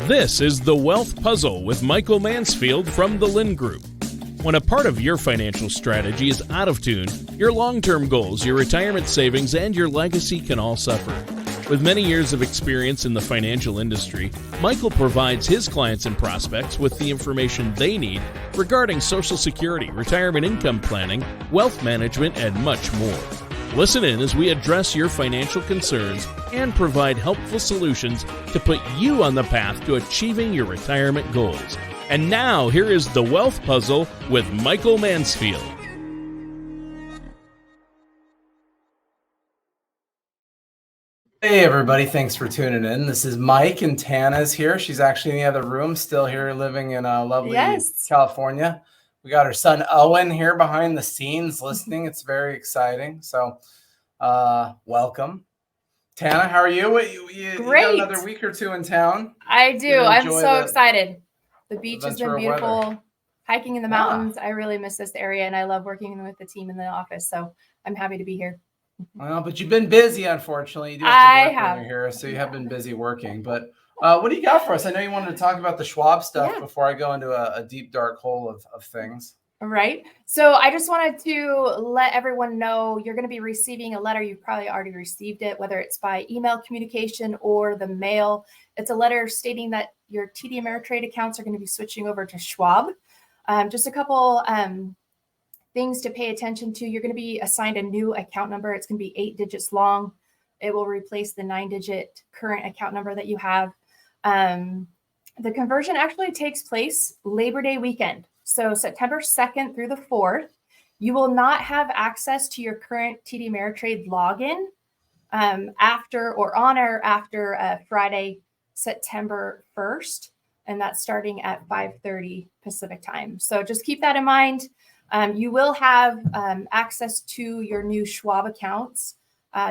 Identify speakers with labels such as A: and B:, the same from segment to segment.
A: This is The Wealth Puzzle with Michael Mansfield from the Lynn Group. When a part of your financial strategy is out of tune, your long-term goals, your retirement savings, and your legacy can all suffer. With many years of experience in the financial industry, Michael provides his clients and prospects with the information they need regarding Social Security, retirement income planning, wealth management, and much more. Listen in as we address your financial concerns and provide helpful solutions to put you on the path to achieving your retirement goals. And now, here is The Wealth Puzzle with Michael Mansfield.
B: Hey everybody, thanks for tuning in. This is Mike, and Tana's here. She's actually in the other room, still here living in lovely California. We got her son Owen here behind the scenes listening. It's very exciting. So welcome. Tana, how are you? You got another week or two in town?
C: I do. I'm so excited. The beach has been beautiful. Weather. Hiking in the mountains. I really miss this area, and I love working with the team in the office. So I'm happy to be here.
B: Well, but you've been busy, unfortunately. You do have to work when you're here, so you have been busy working. But what do you got for us? I know you wanted to talk about the Schwab stuff before I go into a deep, dark hole of things.
C: Right. So I just wanted to let everyone know you're going to be receiving a letter. You've probably already received it, whether it's by email communication or the mail. It's a letter stating that your TD Ameritrade accounts are going to be switching over to Schwab. Just a couple things to pay attention to. You're going to be assigned a new account number. It's going to be 8 digits long. It will replace the 9-digit current account number that you have. The conversion actually takes place Labor Day weekend. So September 2nd through the 4th, you will not have access to your current TD Ameritrade login after Friday, September 1st. And that's starting at 5:30 Pacific time. So just keep that in mind. You will have access to your new Schwab accounts.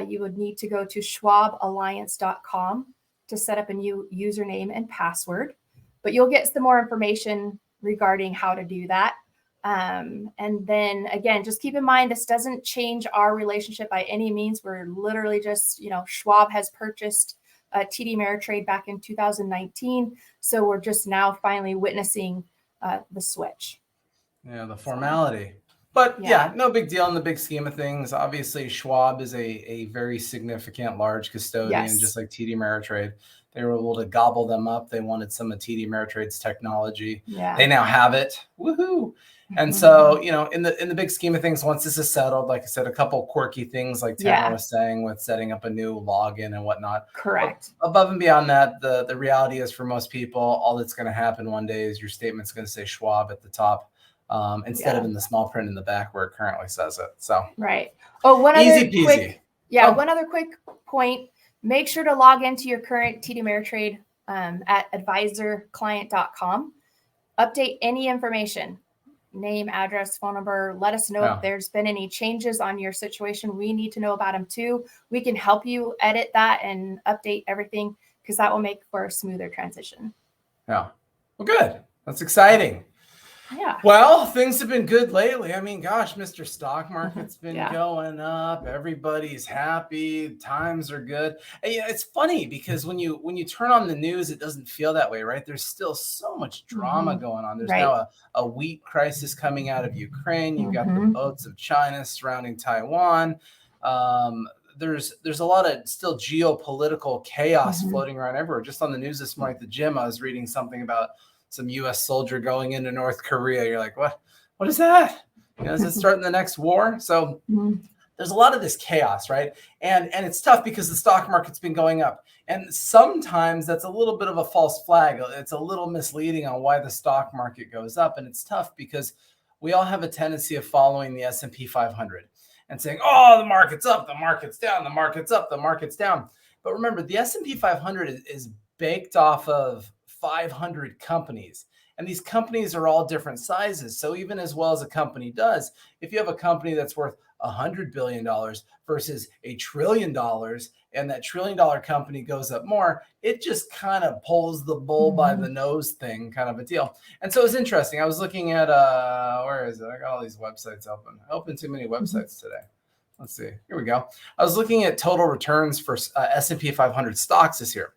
C: You would need to go to schwaballiance.com to set up a new username and password, but you'll get some more information regarding how to do that. And then again, just keep in mind, this doesn't change our relationship by any means. We're literally just, Schwab has purchased TD Ameritrade back in 2019. So we're just now finally witnessing the switch.
B: Yeah, the formality. But no big deal in the big scheme of things. Obviously, Schwab is a very significant, large custodian, just like TD Ameritrade. They were able to gobble them up. They wanted some of TD Ameritrade's technology. Yeah. They now have it. Woohoo! And so, in the big scheme of things, once this is settled, like I said, a couple quirky things like Tana was saying with setting up a new login and whatnot.
C: Correct.
B: But above and beyond that, the reality is for most people, all that's going to happen one day is your statement's going to say Schwab at the top. Instead of in the small print in the back where it currently says it. So
C: right. Oh, one
B: easy peasy.
C: One other quick point. Make sure to log into your current TD Ameritrade at advisorclient.com. Update any information, name, address, phone number. Let us know if there's been any changes on your situation. We need to know about them too. We can help you edit that and update everything because that will make for a smoother transition.
B: Yeah. Well, good. That's exciting.
C: Yeah.
B: Well, things have been good lately. I mean, gosh, Mr. Stock Market's been going up. Everybody's happy. Times are good. And, it's funny because when you turn on the news, it doesn't feel that way, right? There's still so much drama going on. There's now a wheat crisis coming out of Ukraine. You've got the boats of China surrounding Taiwan. There's a lot of still geopolitical chaos floating around everywhere. Just on the news this morning at the gym, I was reading something about some U.S. soldier going into North Korea. You're like, what is that? Is it starting the next war? So there's a lot of this chaos, right? And it's tough because the stock market's been going up. And sometimes that's a little bit of a false flag. It's a little misleading on why the stock market goes up. And it's tough because we all have a tendency of following the S&P 500 and saying, oh, the market's up, the market's down, the market's up, the market's down. But remember, the S&P 500 is baked off of 500 companies. And these companies are all different sizes. So even as well as a company does, if you have a company that's worth $100 billion versus $1 trillion, and that $1 trillion company goes up more, it just kind of pulls the bull by the nose thing, kind of a deal. And so it's interesting. I was looking at, where is it? I got all these websites open. I opened too many websites today. Let's see. Here we go. I was looking at total returns for S&P 500 stocks this year.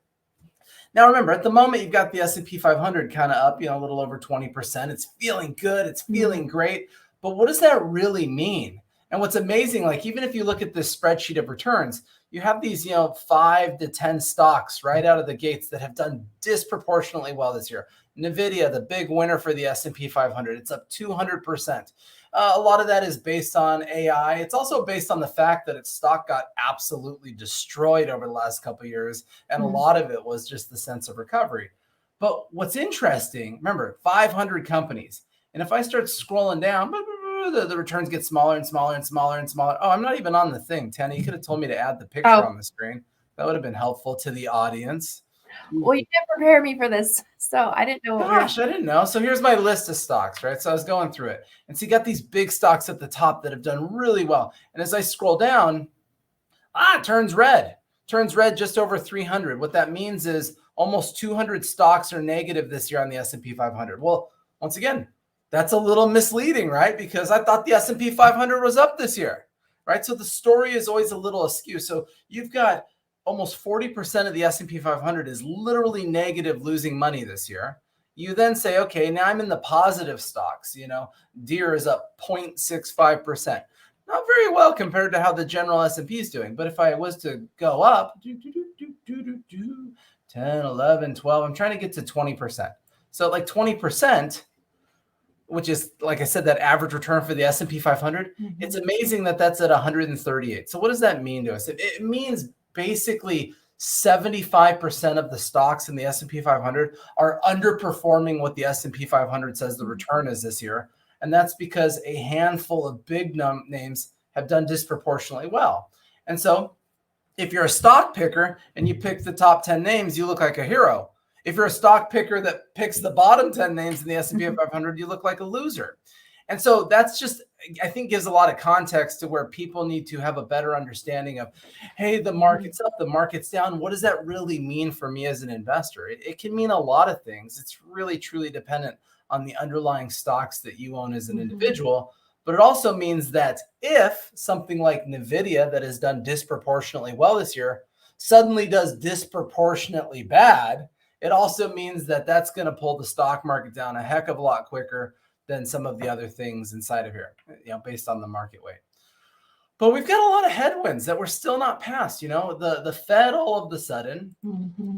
B: Now, remember, at the moment, you've got the S&P 500 kind of up, a little over 20%. It's feeling good. It's feeling great. But what does that really mean? And what's amazing, like even if you look at this spreadsheet of returns, you have these, 5 to 10 stocks right out of the gates that have done disproportionately well this year. NVIDIA, the big winner for the S&P 500, it's up 200%. A lot of that is based on AI. It's also based on the fact that its stock got absolutely destroyed over the last couple of years. And a lot of it was just the sense of recovery. But what's interesting, remember, 500 companies. And if I start scrolling down, the returns get smaller and smaller and smaller and smaller. Oh, I'm not even on the thing, Tanny. You could have told me to add the picture on the screen. That would have been helpful to the audience.
C: Well, you didn't prepare me for this, so I didn't know.
B: I didn't know. So here's my list of stocks, right? So I was going through it. And so you got these big stocks at the top that have done really well. And as I scroll down, it turns red. Turns red just over 300. What that means is almost 200 stocks are negative this year on the S&P 500. Well, once again, that's a little misleading, right? Because I thought the S&P 500 was up this year, right? So the story is always a little askew. So you've got almost 40% of the S&P 500 is literally negative, losing money this year. You then say, okay, now I'm in the positive stocks. Deere is up 0.65%. Not very well compared to how the general S&P is doing. But if I was to go up, 10, 11, 12, I'm trying to get to 20%. So like 20%, which is, like I said, that average return for the S&P 500, it's amazing that that's at 138. So what does that mean to us? It means basically 75% of the stocks in the S&P 500 are underperforming what the S&P 500 says the return is this year. And that's because a handful of big names have done disproportionately well. And so if you're a stock picker and you pick the top 10 names, you look like a hero. If you're a stock picker that picks the bottom 10 names in the S&P 500, you look like a loser. And so that's just, I think, gives a lot of context to where people need to have a better understanding of, hey, the market's up, the market's down. What does that really mean for me as an investor? It can mean a lot of things. It's really, truly dependent on the underlying stocks that you own as an individual. But it also means that if something like NVIDIA that has done disproportionately well this year suddenly does disproportionately bad, it also means that that's going to pull the stock market down a heck of a lot quicker than some of the other things inside of here, based on the market weight. But we've got a lot of headwinds that we're still not past. The Fed, all of a sudden,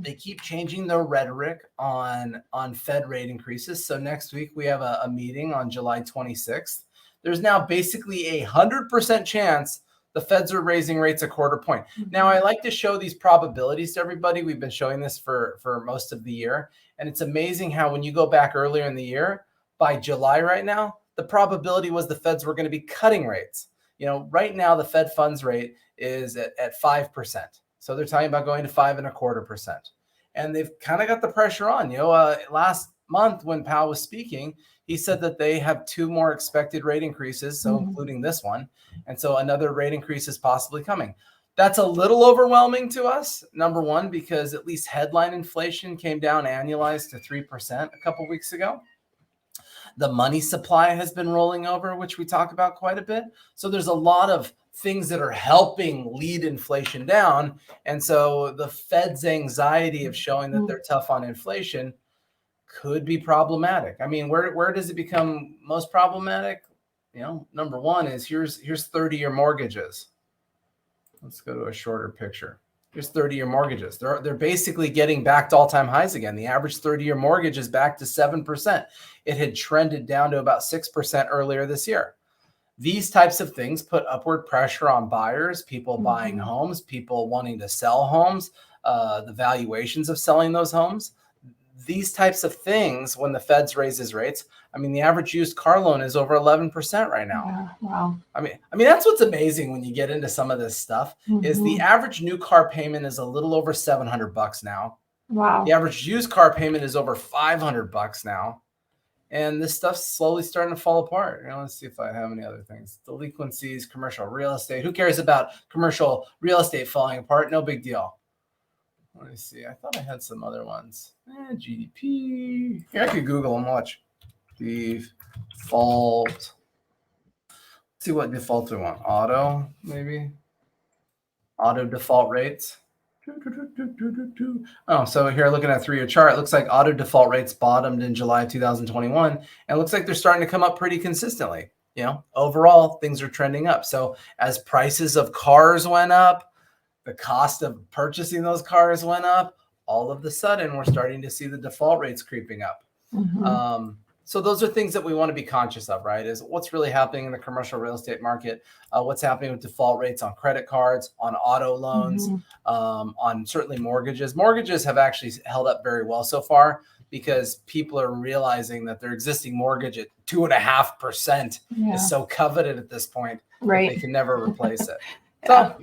B: they keep changing their rhetoric on Fed rate increases. So next week we have a meeting on July 26th. There's now basically 100% chance the Feds are raising rates a quarter point. Now, I like to show these probabilities to everybody. We've been showing this for most of the year. And it's amazing how when you go back earlier in the year, by July right now, the probability was the Feds were going to be cutting rates. Right now, the Fed funds rate is at 5%. So they're talking about going to 5.25%. And they've kind of got the pressure on. Last month when Powell was speaking, he said that they have 2 more expected rate increases, so including this one. And so another rate increase is possibly coming. That's a little overwhelming to us, number one, because at least headline inflation came down annualized to 3% a couple weeks ago. The money supply has been rolling over, which we talk about quite a bit. So there's a lot of things that are helping lead inflation down. And so the Fed's anxiety of showing that they're tough on inflation could be problematic. I mean, where does it become most problematic? Number one is here's 30-year mortgages. Let's go to a shorter picture. Here's 30-year mortgages. They're basically getting back to all-time highs again. The average 30-year mortgage is back to 7%. It had trended down to about 6% earlier this year. These types of things put upward pressure on buyers, people buying homes, people wanting to sell homes, the valuations of selling those homes. These types of things, when the Feds raises rates, I mean, the average used car loan is over 11% right now.
C: Yeah, wow.
B: I mean, that's what's amazing when you get into some of this stuff is the average new car payment is a little over $700 now.
C: Wow.
B: The average used car payment is over $500 now. And this stuff's slowly starting to fall apart. Let's see if I have any other things. Delinquencies, commercial real estate. Who cares about commercial real estate falling apart? No big deal. Let me see. I thought I had some other ones. GDP. Here, I could Google them. Watch. Default. Let's see what default we want. Auto, maybe. Auto default rates. Oh, so here looking at a 3-year chart, it looks like auto default rates bottomed in July 2021, and it looks like they're starting to come up pretty consistently. Overall, things are trending up. So as prices of cars went up, the cost of purchasing those cars went up. All of a sudden, we're starting to see the default rates creeping up. So those are things that we want to be conscious of, right? Is what's really happening in the commercial real estate market, what's happening with default rates on credit cards, on auto loans, on certainly mortgages. Mortgages have actually held up very well so far because people are realizing that their existing mortgage at 2.5% is so coveted at this point that they can never replace it. So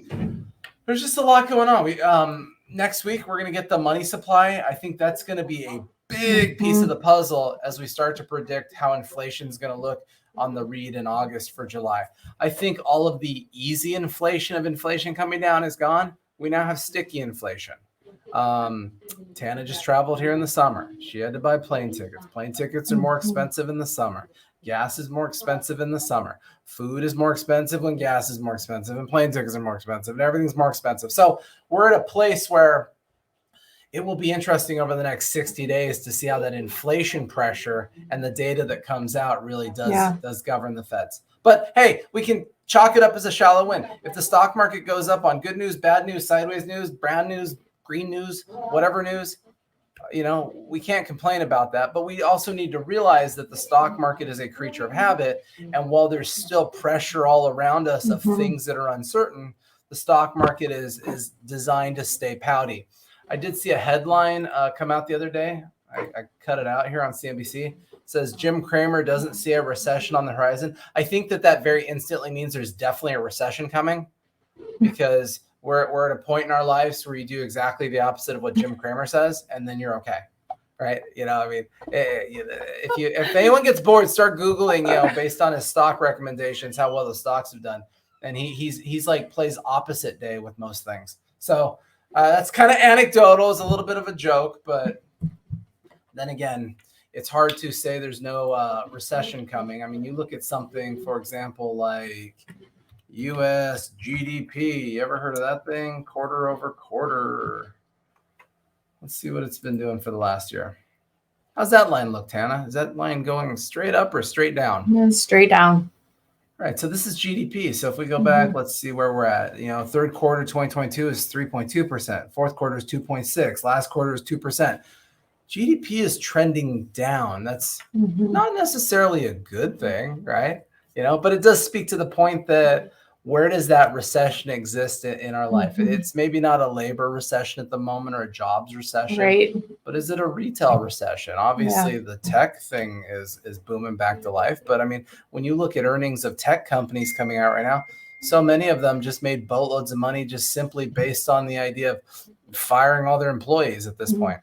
B: there's just a lot going on. We next week we're going to get the money supply. I think that's going to be a big piece of the puzzle as we start to predict how inflation is going to look on the read in August for July. I think all of the easy inflation coming down is gone. We now have sticky inflation. Tana just traveled here in the summer. She had to buy plane tickets. Plane tickets are more expensive in the summer. Gas is more expensive in the summer. Food is more expensive when gas is more expensive, and plane tickets are more expensive, and everything's more expensive. So we're at a place where it will be interesting over the next 60 days to see how that inflation pressure and the data that comes out really does govern the Feds. But hey, we can chalk it up as a shallow win. If the stock market goes up on good news, bad news, sideways news, brown news, green news, whatever news, we can't complain about that. But we also need to realize that the stock market is a creature of habit. And while there's still pressure all around us of things that are uncertain, the stock market is designed to stay pouty. I did see a headline come out the other day. I cut it out here on CNBC. It says Jim Cramer doesn't see a recession on the horizon. I think that very instantly means there's definitely a recession coming, because we're at a point in our lives where you do exactly the opposite of what Jim Cramer says, and then you're okay, right? If anyone gets bored, start Googling, based on his stock recommendations, how well the stocks have done, and he's like plays opposite day with most things. So that's kind of anecdotal. It's a little bit of a joke, but then again, it's hard to say there's no recession coming. I mean, you look at something, for example, like U.S. GDP. You ever heard of that thing? Quarter over quarter. Let's see what it's been doing for the last year. How's that line look, Tana? Is that line going straight up or straight down?
C: Straight down.
B: All right, so this is GDP. So if we go back, let's see where we're at. Third quarter 2022 is 3.2%. Fourth quarter is 2.6%. Last quarter is 2%. GDP is trending down. That's not necessarily a good thing, right? But it does speak to the point that where does that recession exist in our life? It's maybe not a labor recession at the moment or a jobs recession,
C: right?
B: But is it a retail recession? Obviously, the tech thing is booming back to life. But I mean, when you look at earnings of tech companies coming out right now, so many of them just made boatloads of money just simply based on the idea of firing all their employees at this point.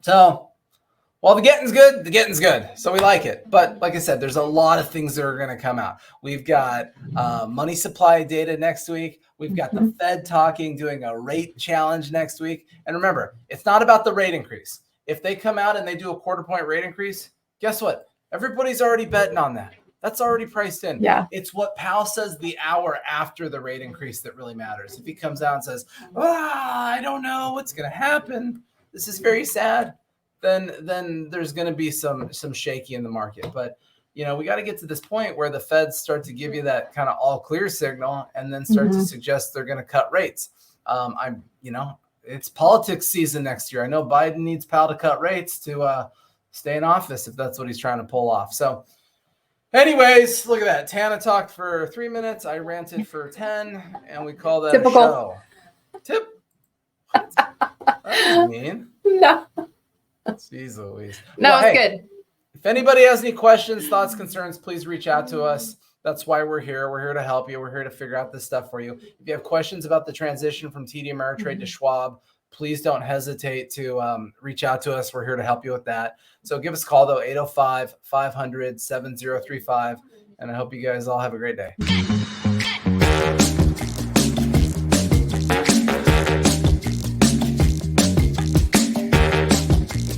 B: So while the getting's good. So we like it. But like I said, there's a lot of things that are going to come out. We've got money supply data next week. We've got the Fed doing a rate challenge next week. And remember, it's not about the rate increase. If they come out and they do a 1/4 point rate increase, guess what? Everybody's already betting on that. That's already priced in.
C: Yeah.
B: It's what Powell says the hour after the rate increase that really matters. If he comes out and says, I don't know what's going to happen, this is very sad, then there's going to be some shaky in the market. But, we got to get to this point where the Feds start to give you that kind of all clear signal and then start to suggest they're going to cut rates. It's politics season next year. I know Biden needs Powell to cut rates to stay in office if that's what he's trying to pull off. So anyways, look at that. Tana talked for 3 minutes. I ranted for 10, and we call that
C: Typical.
B: a show. That was mean.
C: No.
B: Jeez Louise.
C: No, it's good.
B: If anybody has any questions, thoughts, concerns, please reach out to us. That's why we're here. We're here to help you. We're here to figure out this stuff for you. If you have questions about the transition from TD Ameritrade to Schwab, please don't hesitate to reach out to us. We're here to help you with that. So give us a call, though, 805-500-7035. And I hope you guys all have a great day.